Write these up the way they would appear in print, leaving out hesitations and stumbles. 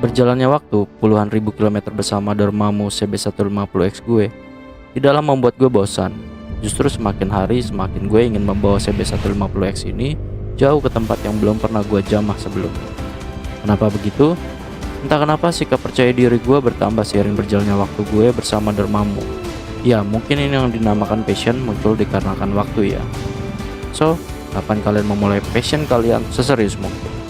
Berjalannya waktu, puluhan ribu kilometer bersama dermamu CB150X gue tidaklah membuat gue bosan. Justru semakin hari semakin gue ingin membawa CB150X ini jauh ke tempat yang belum pernah gue jamah sebelumnya. Kenapa begitu? Entah kenapa sikap percaya diri gue bertambah seiring berjalannya waktu gue bersama dermamu. Ya, mungkin ini yang dinamakan passion muncul dikarenakan waktu ya. So, kapan kalian memulai passion kalian seserius mungkin?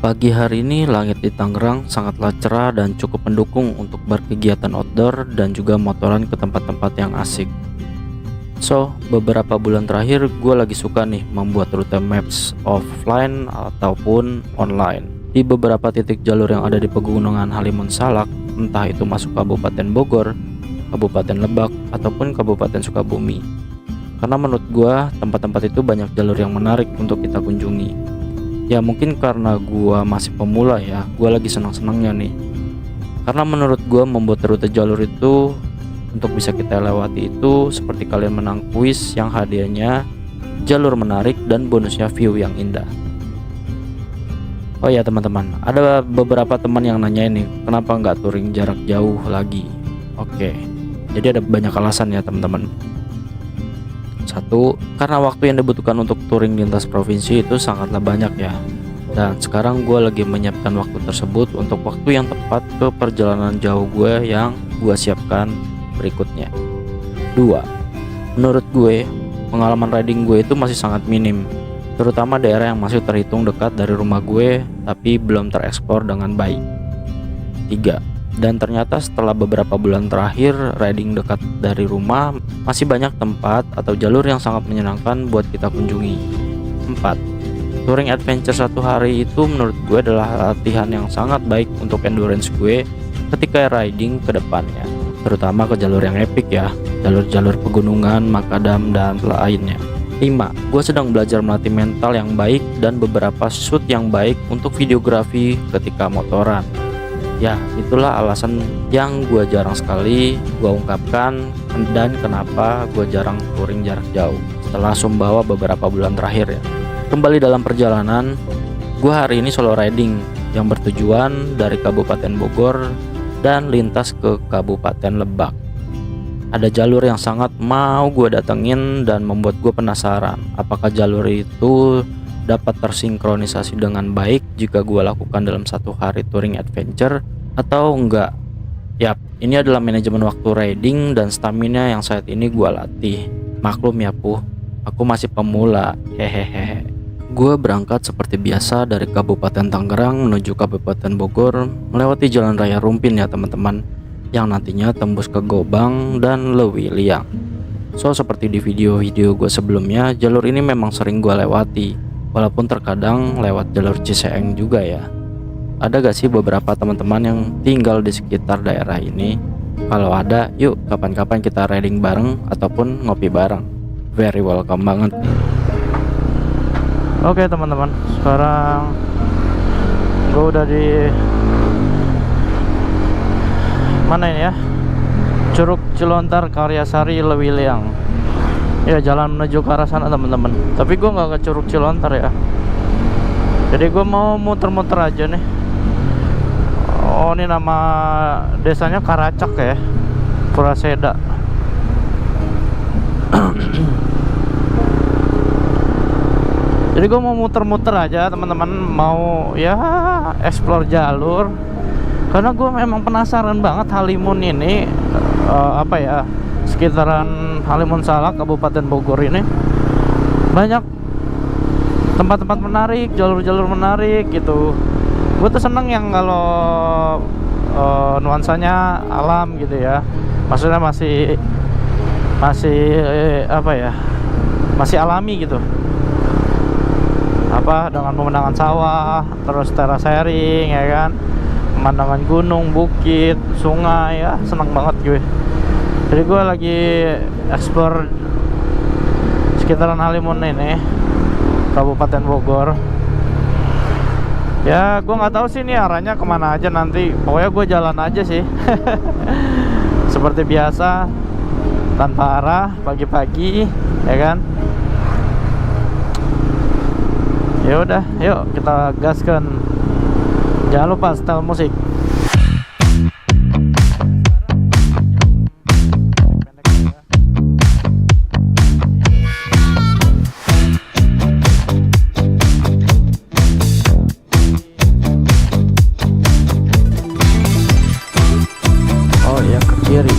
Pagi hari ini langit di Tangerang sangatlah cerah dan cukup mendukung untuk berkegiatan outdoor dan juga motoran ke tempat-tempat yang asik. So, beberapa bulan terakhir gue lagi suka nih membuat rute maps offline ataupun online di beberapa titik jalur yang ada di pegunungan Halimun Salak, entah itu masuk Kabupaten Bogor, Kabupaten Lebak, ataupun Kabupaten Sukabumi. Karena menurut gue tempat-tempat itu banyak jalur yang menarik untuk kita kunjungi. Ya mungkin karena gua masih pemula ya, gua lagi senang-senangnya nih. Karena menurut gua membuat rute jalur itu untuk bisa kita lewati itu seperti kalian menang kuis yang hadiahnya jalur menarik dan bonusnya view yang indah. Oh ya teman-teman, ada beberapa teman yang nanya ini, kenapa nggak touring jarak jauh lagi? Oke, jadi ada banyak alasan ya teman-teman. Satu, karena waktu yang dibutuhkan untuk touring lintas provinsi itu sangatlah banyak ya. Dan sekarang gue lagi menyiapkan waktu tersebut untuk waktu yang tepat ke perjalanan jauh gue yang gue siapkan berikutnya. Dua, menurut gue pengalaman riding gue itu masih sangat minim, terutama daerah yang masih terhitung dekat dari rumah gue tapi belum tereksplor dengan baik. Tiga, dan ternyata setelah beberapa bulan terakhir riding dekat dari rumah masih banyak tempat atau jalur yang sangat menyenangkan buat kita kunjungi. 4. Touring adventure satu hari itu menurut gue adalah latihan yang sangat baik untuk endurance gue ketika riding ke depannya, terutama ke jalur yang epic ya, jalur-jalur pegunungan, makadam, dan lainnya. 5. Gue sedang belajar melatih mental yang baik dan beberapa shoot yang baik untuk videografi ketika motoran. Ya, itulah alasan yang gue jarang sekali gue ungkapkan dan kenapa gue jarang touring jarak jauh setelah Sumbawa beberapa bulan terakhir ya. Kembali dalam perjalanan, gue hari ini solo riding yang bertujuan dari Kabupaten Bogor dan lintas ke Kabupaten Lebak. Ada jalur yang sangat mau gue datengin dan membuat gue penasaran apakah jalur itu dapat tersinkronisasi dengan baik jika gue lakukan dalam satu hari touring adventure atau enggak. Yap, ini adalah manajemen waktu riding dan stamina yang saat ini gue latih. Maklum ya aku masih pemula, hehehe. Gue berangkat seperti biasa dari Kabupaten Tangerang menuju Kabupaten Bogor melewati jalan raya Rumpin ya teman-teman, yang nantinya tembus ke Gobang dan Lewiliang. So seperti di video-video gue sebelumnya, jalur ini memang sering gue lewati, walaupun terkadang lewat jalur Ciseeng juga ya. Ada gak sih beberapa teman-teman yang tinggal di sekitar daerah ini? Kalau ada, yuk kapan-kapan kita riding bareng ataupun ngopi bareng. Very welcome banget nih. Oke teman-teman, sekarang gue udah di mana ini ya? Curug Cilontar Karyasari Lewiliang. Ya, jalan menuju ke arah sana teman-teman. Tapi gue nggak ke Curug Cilontar ya. Jadi gue mau muter-muter aja nih. Oh, ini nama desanya Karacak ya, Puraseda. Jadi gue mau muter-muter aja teman-teman, mau ya explore jalur. Karena gue memang penasaran banget Halimun ini, apa ya, sekitaran Halimun Salak Kabupaten Bogor ini banyak tempat-tempat menarik, jalur-jalur menarik gitu. Gue tuh seneng yang kalau nuansanya alam gitu ya, maksudnya masih apa ya, masih alami gitu, apa dengan pemandangan sawah, terus terasering ya kan, pemandangan gunung, bukit, sungai ya, seneng banget gue. Jadi gue lagi explore sekitaran Halimun ini, Kabupaten Bogor. Ya gue nggak tahu sih ini arahnya kemana aja nanti. Pokoknya gue jalan aja sih. Seperti biasa, tanpa arah, pagi-pagi, ya kan. Ya udah, yuk kita gaskan. Jangan lupa setel musik. Oh ya, ke kiri.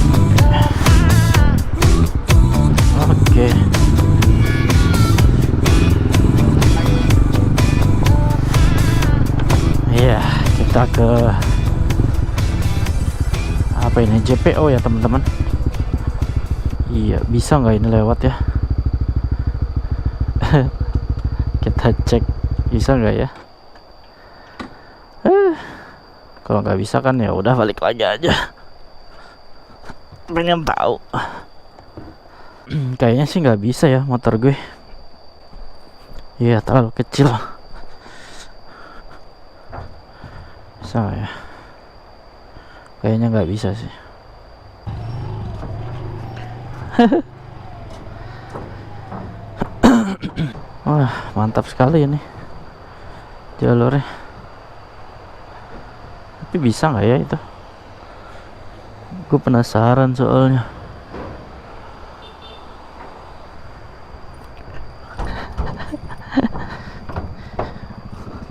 Oke. Iya, kita ke apa ini, JPO ya teman-teman. Iya, bisa nggak ini lewat ya? Kita cek bisa nggak ya? Kalau nggak bisa kan ya udah balik lagi aja. Pengen tahu. Kayaknya sih nggak bisa ya motor gue. Iya, terlalu kecil. Bisa nggak ya? Kayaknya nggak bisa sih. Wah, mantap sekali ini jalurnya. Tapi bisa nggak ya itu? Gue penasaran soalnya.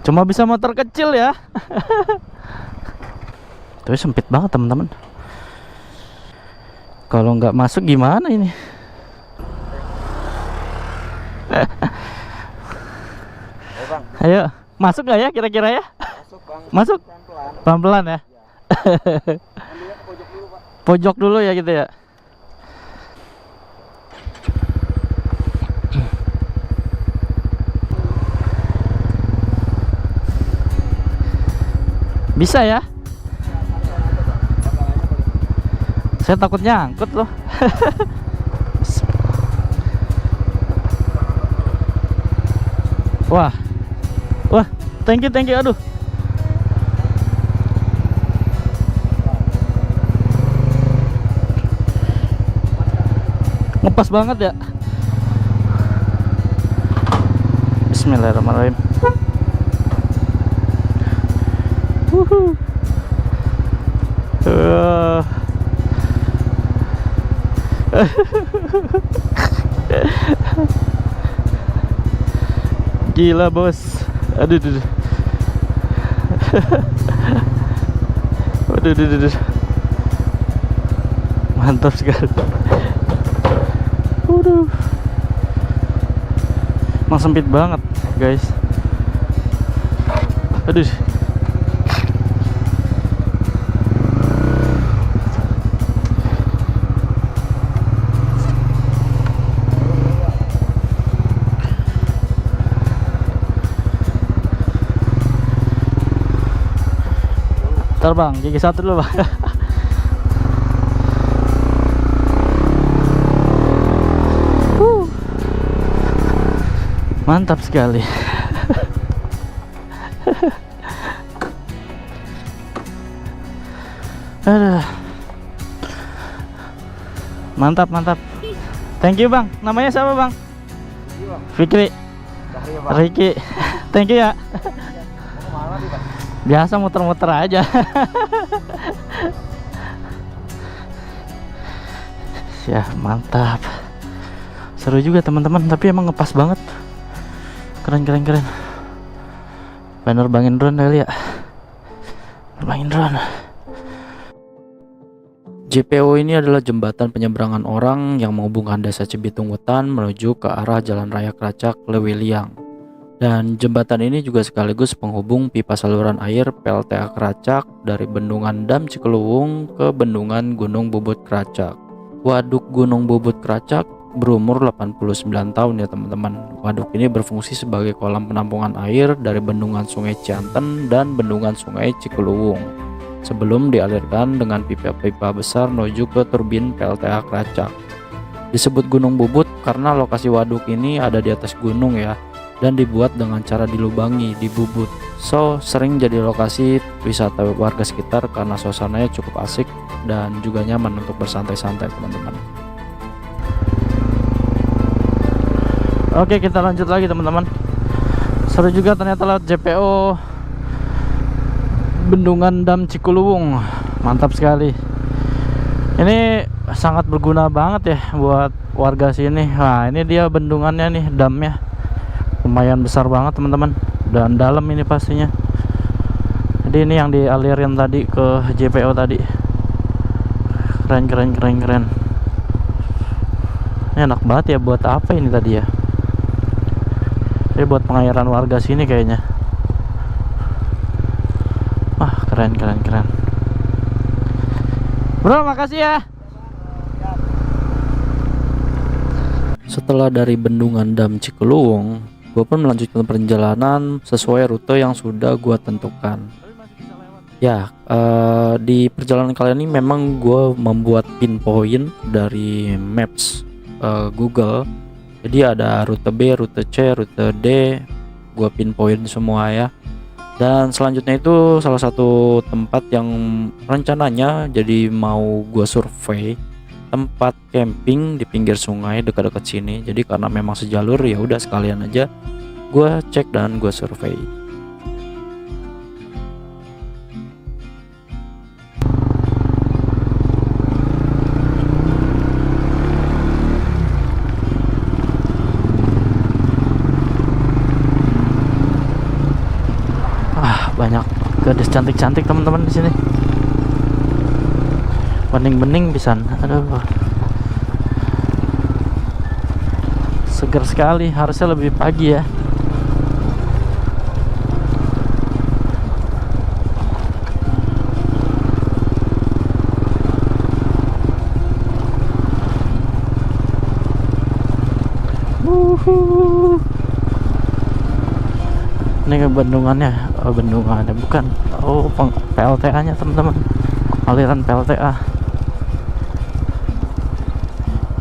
Cuma bisa motor kecil ya. Tapi sempit banget teman-teman. Kalau nggak masuk gimana ini? Ayo, masuk nggak ya kira-kira ya? Masuk bang. Masuk? Pelan-pelan ya? Pojok dulu ya gitu ya? Bisa ya? Saya takut nyangkut loh. Wah, wah, thank you, aduh. Ngepas banget ya. Bismillahirrahmanirrahim. Gila bos. Aduh, aduh. Aduh, aduh, aduh. Mantap sekali. Waduh. Emang sempit banget guys. Aduh. Ntar bang, gigi satu dulu bang. Mantap sekali. Aduh. Mantap, mantap. Thank you bang. Namanya siapa bang? Fikri. Riki. Thank you ya. Biasa muter-muter aja. Ya mantap. Seru juga teman-teman. Tapi emang ngepas banget. Keren. Nerbangin drone kali ya. Nerbangin drone. JPO ini adalah jembatan penyeberangan orang yang menghubungkan Desa Cibitung Wetan menuju ke arah Jalan Raya Kracak Lewiliang. Dan jembatan ini juga sekaligus penghubung pipa saluran air PLTA Kracak dari Bendungan Dam Cikeluwung ke Bendungan Gunung Bubut Kracak. Waduk Gunung Bubut Kracak berumur 89 tahun ya teman-teman. Waduk ini berfungsi sebagai kolam penampungan air dari bendungan Sungai Cianten dan bendungan Sungai Cikeluwung sebelum dialirkan dengan pipa-pipa besar menuju ke turbin PLTA Kracak. Disebut Gunung Bubut karena lokasi waduk ini ada di atas gunung ya. dan dibuat dengan cara dilubangi, dibubut. So, sering jadi lokasi wisata warga sekitar karena suasananya cukup asik dan juga nyaman untuk bersantai-santai, teman-teman. Oke, kita lanjut lagi, teman-teman. Seru juga ternyata lewat JPO Bendungan Dam Cikuluwung. Mantap sekali. Ini sangat berguna banget ya buat warga sini. Nah, ini dia bendungannya nih, damnya. Lumayan besar banget, teman-teman. Dan dalam ini pastinya. Jadi ini yang dialirin tadi ke JPO tadi. Keren. Ini enak banget ya, buat apa ini tadi ya? Ini buat pengairan warga sini kayaknya. Wah, keren. Bro, makasih ya. Setelah dari bendungan Dam Cikuluwung, gue pun melanjutkan perjalanan sesuai rute yang sudah gue tentukan. Ya, di perjalanan kali ini memang gue membuat pinpoint dari maps Google. Jadi ada rute B, rute C, rute D, gue pinpoint semua ya. Dan selanjutnya itu salah satu tempat yang rencananya jadi mau gue survei, tempat camping di pinggir sungai dekat-dekat sini. Jadi karena memang sejalur, ya udah sekalian aja gue cek dan gue survei. Banyak gadis cantik-cantik, teman-teman, di sini. Bening-bening pisan. Aduh. Segar sekali, harusnya lebih pagi ya. Ini ke bendungannya. Oh, bendungannya bukan. Oh, PLTA nya, teman-teman. Aliran PLTA.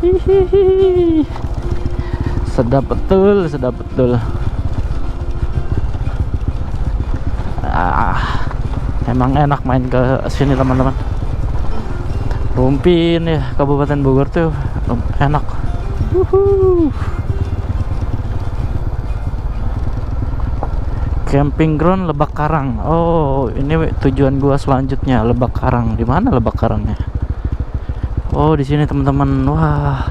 Hihihi. Sedap betul. Emang enak main ke sini, teman-teman. Rumpin ya, Kabupaten Bogor tuh enak. Camping ground Lebak Karang. Oh, ini tujuan gua selanjutnya, Lebak Karang. Di mana Lebak Karangnya? Oh, di sini, teman-teman. Wah.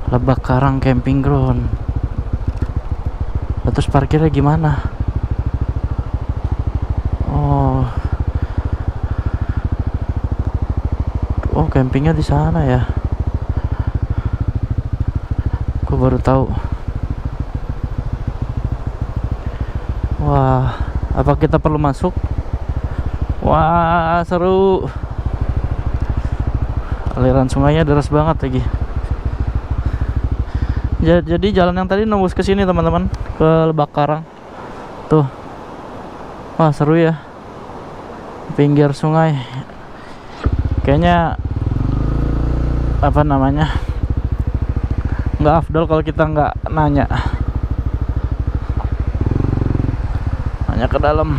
Lebak Karang camping ground. Terus parkirnya gimana? Oh. Oh, campingnya di sana ya. Gua baru tahu. Wah, apa kita perlu masuk? Wah, seru. Aliran sungainya deras banget lagi. Jadi jalan yang tadi nembus ke sini, teman-teman, ke Lebak Karang. Tuh. Wah, seru ya. Pinggir sungai. Kayaknya apa namanya? Nggak afdol kalau kita nggak nanya ke dalam.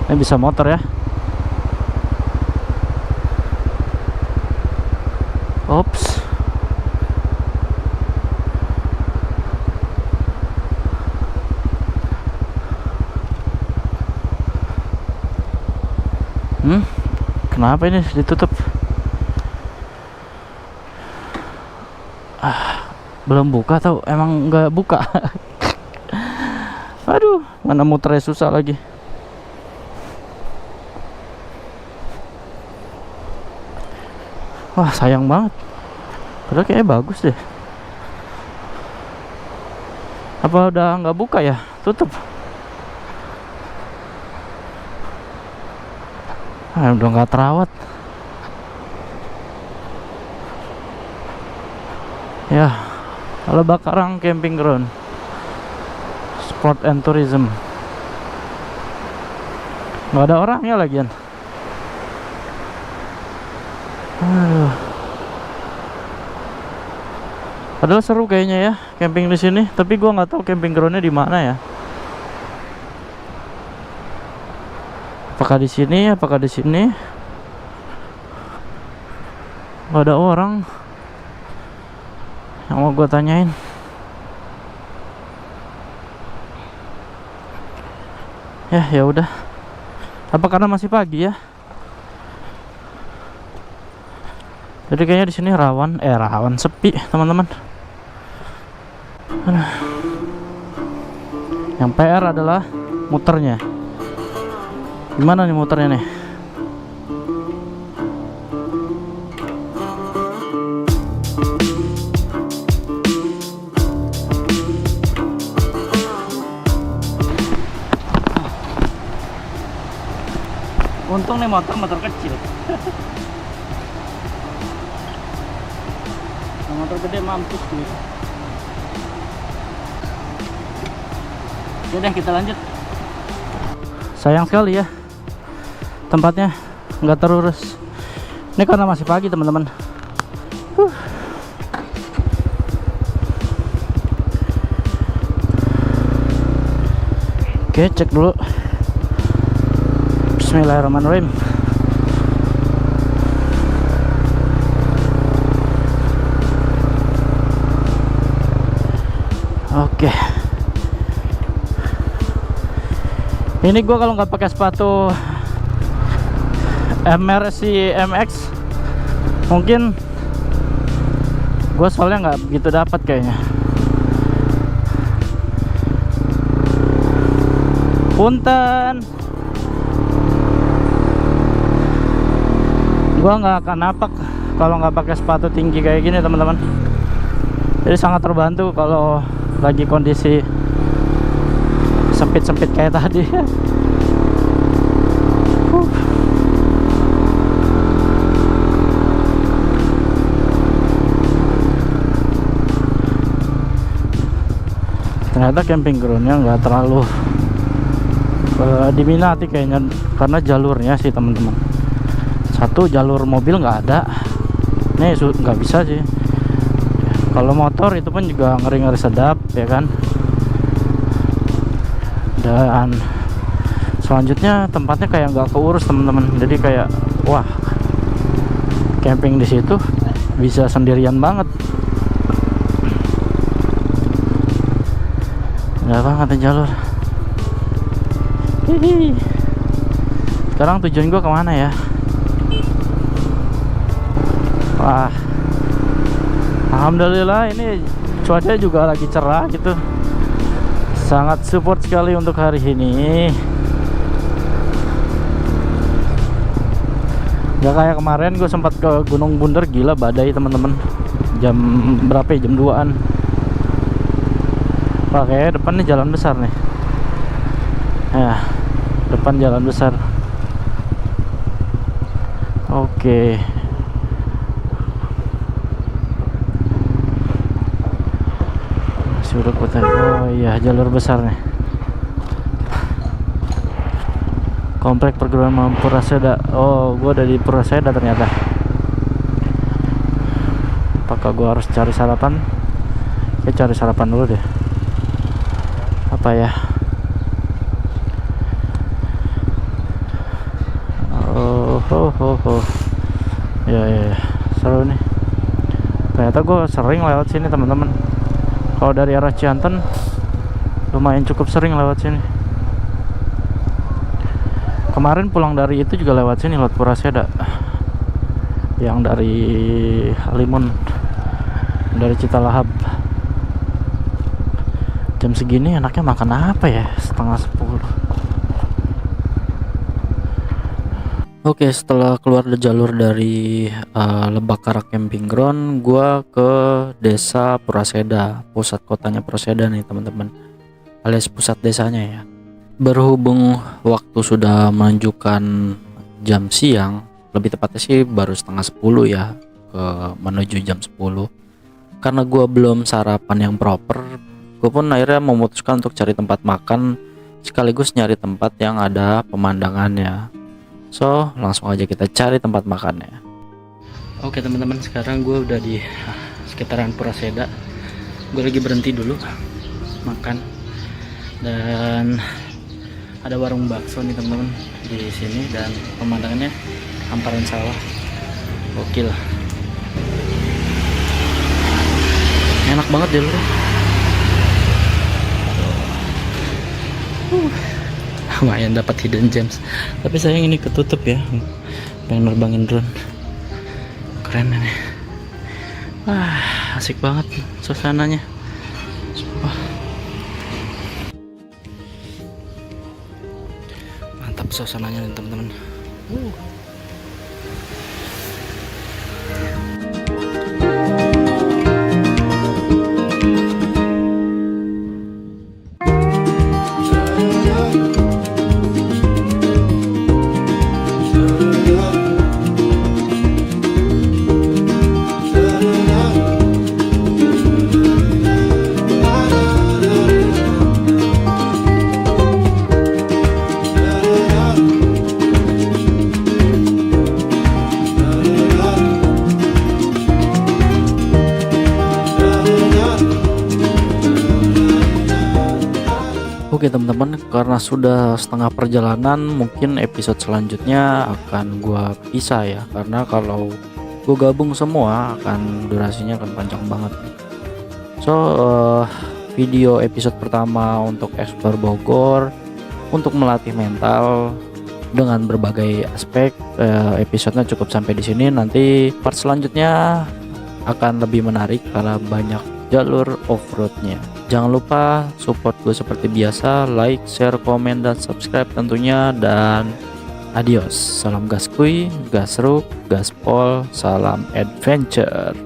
Ini bisa motor ya. Ops. Kenapa ini ditutup? Belum buka tau, emang nggak buka. Aduh, mana muternya susah lagi. Wah, sayang banget. Padahal kayaknya bagus deh. Apa udah nggak buka ya? Tutup. Udah nggak terawat. Ya, Lebak Karang camping ground, sport and tourism. nggak ada orangnya lagian. Aduh. Padahal seru kayaknya ya camping di sini, tapi gua nggak tahu camping groundnya di mana ya. Apakah di sini? Apakah di sini? Nggak ada orang yang mau gua tanyain. Ya udah. Apa karena masih pagi ya? Jadi kayaknya di sini rawan sepi, teman-teman. Yang PR adalah muternya. Gimana nih muternya nih? Untung nih motor kecil. Motor gede mampus tuh. Oke deh, kita lanjut. Sayang sekali ya, tempatnya nggak terurus. Ini karena masih pagi, teman-teman. Oke, cek dulu. Bismillahirrahmanirrahim. Oke. Ini gua kalau nggak pakai sepatu MRC MX, mungkin gua soalnya nggak begitu dapat kayaknya. Punten. Gua nggak akan napak kalau nggak pakai sepatu tinggi kayak gini, teman-teman. Jadi sangat terbantu kalau lagi kondisi sempit-sempit kayak tadi. Ternyata camping groundnya nggak terlalu diminati kayaknya, karena jalurnya sih, teman-teman. Satu, jalur mobil nggak ada. Ini nggak bisa sih. Kalau motor itu pun juga ngeri-ngeri sedap ya kan. Dan selanjutnya tempatnya kayak nggak keurus, teman-teman. Jadi kayak wah, camping di situ bisa sendirian banget. Nggak banget ya jalur. Hihi. Sekarang tujuan gua kemana ya? Wah, alhamdulillah ini cuaca juga lagi cerah gitu. Sangat support sekali untuk hari ini. Gak kayak kemarin gue sempat ke Gunung Bunder, gila badai, teman-teman. Jam berapa ya? Jam 2-an. Wah, kayaknya depan nih jalan besar nih. Ya, depan jalan besar. Oke. Sudah kota. Oh iya, jalur besar nih. Komplek perguruan Mampu Puraseda. Oh, gua ada di Puraseda ternyata. Apakah gua harus cari sarapan? Oke, cari sarapan dulu deh. Apa ya? Oh. Ya. Seru nih. Ternyata gua sering lewat sini, teman-teman. Kalau dari arah Cianten lumayan cukup sering lewat sini. Kemarin pulang dari itu juga lewat sini, lewat Puraseda. Yang dari Halimun, dari Citalahap. Jam segini enaknya makan apa ya? 9:30. Oke, setelah keluar jalur dari Lebak Karak Camping Ground, gua ke Desa Puraseda, pusat kotanya Puraseda nih, teman-teman, alias pusat desanya ya. Berhubung waktu sudah menunjukkan jam siang, lebih tepatnya sih baru 9:30 ya, menuju jam 10. Karena gua belum sarapan yang proper, gue pun akhirnya memutuskan untuk cari tempat makan sekaligus nyari tempat yang ada pemandangannya. So langsung aja kita cari tempat makannya. Oke teman-teman, sekarang gue udah di sekitaran Puraseda. Gue lagi berhenti dulu makan, dan ada warung bakso nih teman-teman di sini, dan pemandangannya hamparan sawah. Gokil, enak banget deh lu. Lumayan dapat hidden gems, tapi sayang ini ketutup ya. Pengen nerbangin drone, keren ini. Wah, asik banget suasananya. Wah, mantap suasananya nih teman-teman. Oke teman-teman, karena sudah setengah perjalanan, mungkin episode selanjutnya akan gua pisah ya, karena kalau gua gabung semua akan durasinya akan panjang banget. So video episode pertama untuk explore Bogor, untuk melatih mental dengan berbagai aspek, episodenya cukup sampai di sini. Nanti part selanjutnya akan lebih menarik karena banyak jalur off-roadnya. Jangan lupa support gue seperti biasa, like, share, komen, dan subscribe tentunya. Dan adios, salam gaskuy, gasruk, gaspol, salam adventure.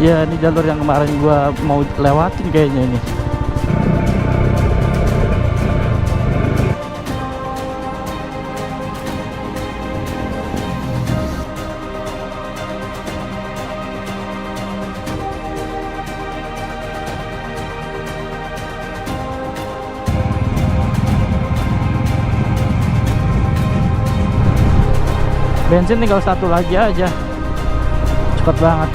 Ya, ini jalur yang kemarin gua mau lewatin kayaknya ini. Bensin tinggal satu lagi aja, cepet banget.